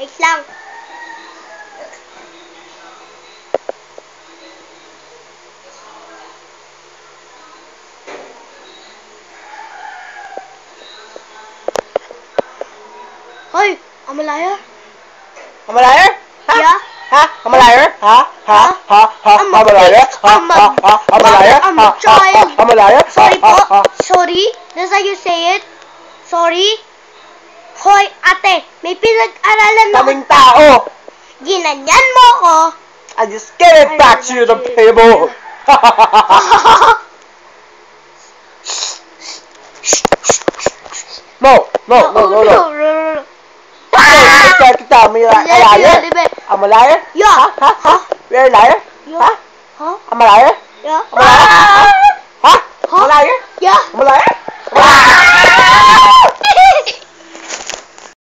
Wait lang. Hoy, I'm a liar. I'm a liar? Ha? Yeah. Ha? I'm a liar? Ha? Ha? Ha? Ha? I'm a liar? Ha? Ha? Ha? I'm a liar? I'm a child. I'm a liar? Sorry Ha? po. Ha? Sorry. That's how you say it. Sorry. Hoy, ate, may pinag-aralan ako. Kaming tao! Ginanyan mo ko. I just get it back to the table! No! No! No! No! No! Kita, I'm a liar? I'm a liar? Yeah. Ha? Ha? Ha? You're a liar? Yeah. Ha? Huh? I'm a liar? Yeah. I'm a liar?